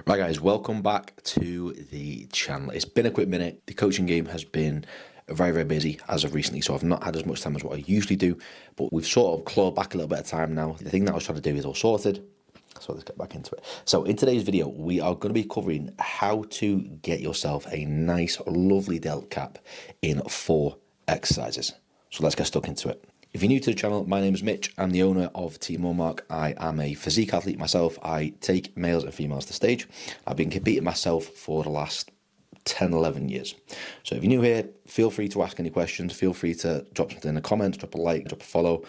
Right guys, welcome back to the channel. It's been a quick minute. The coaching game has been very busy as of recently, so I've not had as much time as what I usually do, but we've sort of clawed back a little bit of time now. The thing that I was trying to do is all sorted, so let's get back into it. So in today's video, we are going to be covering how to get yourself a nice, lovely delt cap in 4 exercises. So let's get stuck into it. If you're new to the channel, my name is Mitch. I'm the owner of Team Mark. I am a physique athlete myself. I take males and females to stage. I've been competing myself for the last 10, 11 years. So if you're new here, feel free to ask any questions. Feel free to drop something in the comments, drop a like, drop a follow,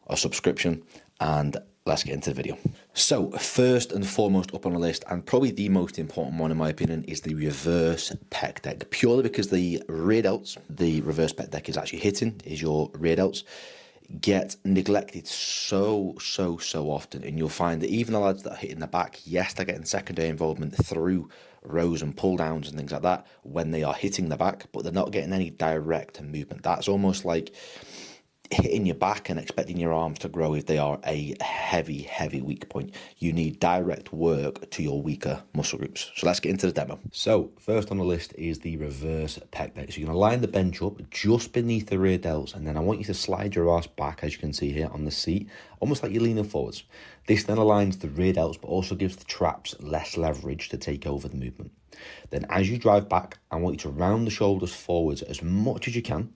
a subscription, and let's get into the video. So first and foremost up on the list, and probably the most important one in my opinion, is the reverse pec deck. Purely because the rear delts, the reverse pec deck is actually hitting, is your rear delts, get neglected so often, and you'll find that even the lads that are hitting the back, yes, they're getting secondary involvement through rows and pull downs and things like that when they are hitting the back, but they're not getting any direct movement. That's almost like hitting your back and expecting your arms to grow if they are a heavy weak point. You need direct work to your weaker muscle groups. So let's get into the demo. So first on the list is the reverse pec deck. So you're going to line the bench up just beneath the rear delts, and then I want you to slide your ass back, as you can see here on the seat, almost like you're leaning forwards. This then aligns the rear delts but also gives the traps less leverage to take over the movement. Then as you drive back, I want you to round the shoulders forwards as much as you can,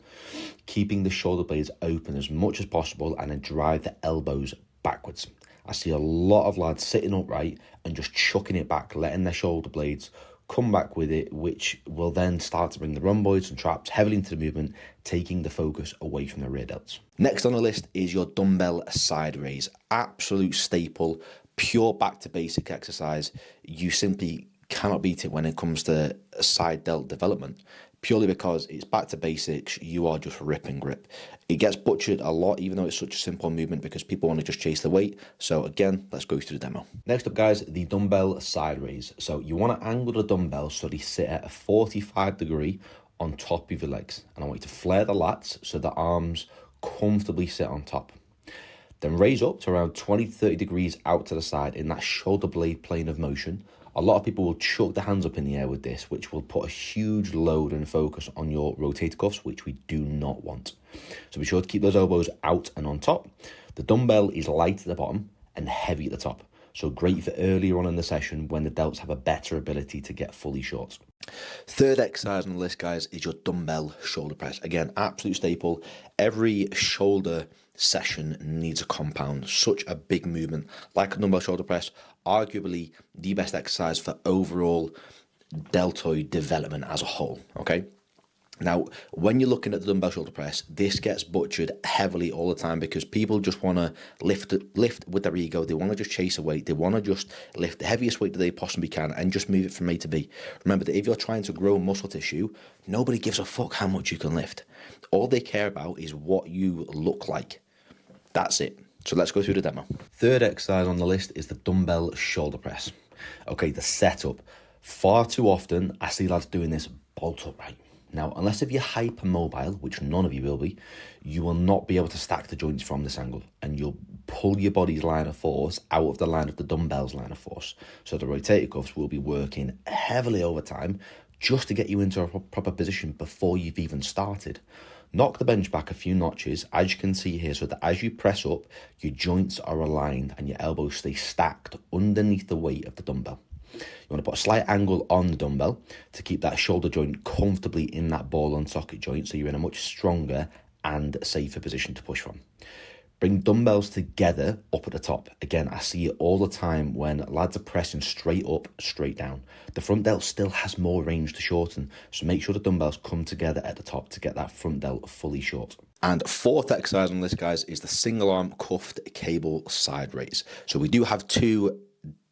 keeping the shoulder blades open as much as possible, and then drive the elbows backwards. I see a lot of lads sitting upright and just chucking it back, letting their shoulder blades come back with it, which will then start to bring the rhomboids and traps heavily into the movement, taking the focus away from the rear delts. Next on the list is your dumbbell side raise. Absolute staple, pure back to basic exercise. You simply cannot beat it when it comes to side delt development, purely because it's back to basics. You are just rip and grip. It gets butchered a lot, even though it's such a simple movement, because people want to just chase the weight. So again, let's go through the demo. Next up guys, the dumbbell side raise. So you want to angle the dumbbell so they sit at a 45 degree on top of your legs, and I want you to flare the lats so the arms comfortably sit on top. Then raise up to around 20 to 30 degrees out to the side in that shoulder blade plane of motion. A lot of people will chuck the hands up in the air with this, which will put a huge load and focus on your rotator cuffs, which we do not want. So be sure to keep those elbows out and on top. The dumbbell is light at the bottom and heavy at the top. So great for earlier on in the session when the delts have a better ability to get fully short. Third exercise on the list, guys, is your dumbbell shoulder press. Again, absolute staple. Every shoulder session needs a compound. Such a big movement. Like a dumbbell shoulder press, arguably the best exercise for overall deltoid development as a whole, okay? Now, when you're looking at the dumbbell shoulder press, this gets butchered heavily all the time because people just want to lift with their ego. They want to just chase a weight. They want to just lift the heaviest weight that they possibly can and just move it from A to B. Remember that if you're trying to grow muscle tissue, nobody gives a fuck how much you can lift. All they care about is what you look like. That's it. So let's go through the demo. Third exercise on the list is the dumbbell shoulder press. Okay, the setup. Far too often, I see lads doing this bolt upright. Now, unless if you're hypermobile, which none of you will be, you will not be able to stack the joints from this angle, and you'll pull your body's line of force out of the line of the dumbbell's line of force. So the rotator cuffs will be working heavily over time just to get you into a proper position before you've even started. Knock the bench back a few notches, as you can see here, so that as you press up, your joints are aligned and your elbows stay stacked underneath the weight of the dumbbell. You want to put a slight angle on the dumbbell to keep that shoulder joint comfortably in that ball and socket joint, so you're in a much stronger and safer position to push from. Bring dumbbells together up at the top. Again, I see it all the time when lads are pressing straight up, straight down. The front delt still has more range to shorten, so make sure the dumbbells come together at the top to get that front delt fully short. And fourth exercise on this, guys, is the single arm cuffed cable side raise. So we do have 2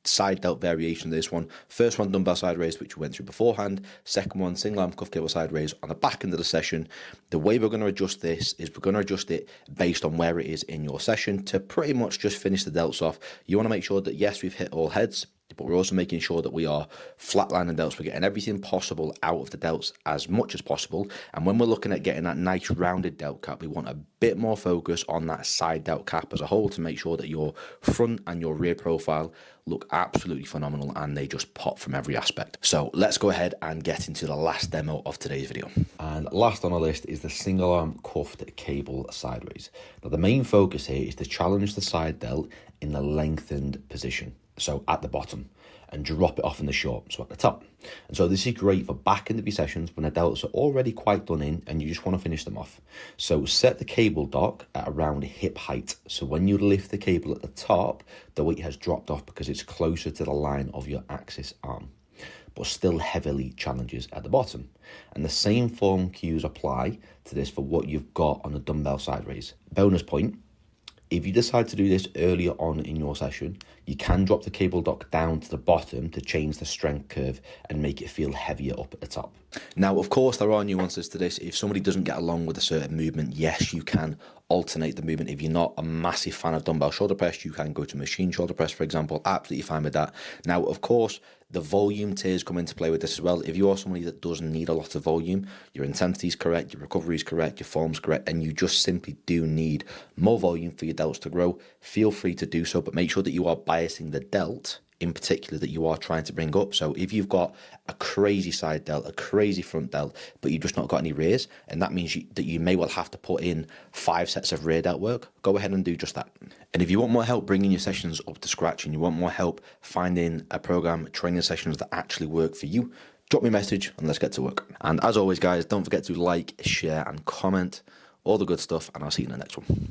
side delt variation of this one. First one, dumbbell side raise, which we went through beforehand. Second one, single arm cuff cable side raise on the back end of the session. The way we're going to adjust this is we're going to adjust it based on where it is in your session to pretty much just finish the delts off. You want to make sure that, yes, we've hit all heads, but we're also making sure that we are flatlining delts. We're getting everything possible out of the delts as much as possible. And when we're looking at getting that nice rounded delt cap, we want a bit more focus on that side delt cap as a whole to make sure that your front and your rear profile look absolutely phenomenal and they just pop from every aspect. So let's go ahead and get into the last demo of today's video. And last on our list is the single arm cuffed cable sideways. Now the main focus here is to challenge the side delt in the lengthened position, so at the bottom, and drop it off in the short, so at the top. And so this is great for back interview sessions when the delts are already quite done in and you just want to finish them off. So set the cable dock at around hip height, so when you lift the cable at the top, the weight has dropped off because it's closer to the line of your axis arm, but still heavily challenges at the bottom. And the same form cues apply to this for what you've got on the dumbbell side raise. Bonus point: if you decide to do this earlier on in your session, you can drop the cable dock down to the bottom to change the strength curve and make it feel heavier up at the top. Now, of course, there are nuances to this. If somebody doesn't get along with a certain movement, yes, you can alternate the movement. If you're not a massive fan of dumbbell shoulder press, you can go to machine shoulder press, for example. Absolutely fine with that. Now, of course, the volume tiers come into play with this as well. If you are somebody that doesn't need a lot of volume, your intensity is correct, your recovery is correct, your form's correct, and you just simply do need more volume for your delts to grow, feel free to do so, but make sure that you are biasing the delt in particular that you are trying to bring up. So if you've got a crazy side delt, a crazy front delt, but you've just not got any rears, and that means that you may well have to put in 5 sets of rear delt work, go ahead and do just that. And if you want more help bringing your sessions up to scratch and you want more help finding a program, training sessions that actually work for you, drop me a message and let's get to work. And as always, guys, don't forget to like, share and comment, all the good stuff, and I'll see you in the next one.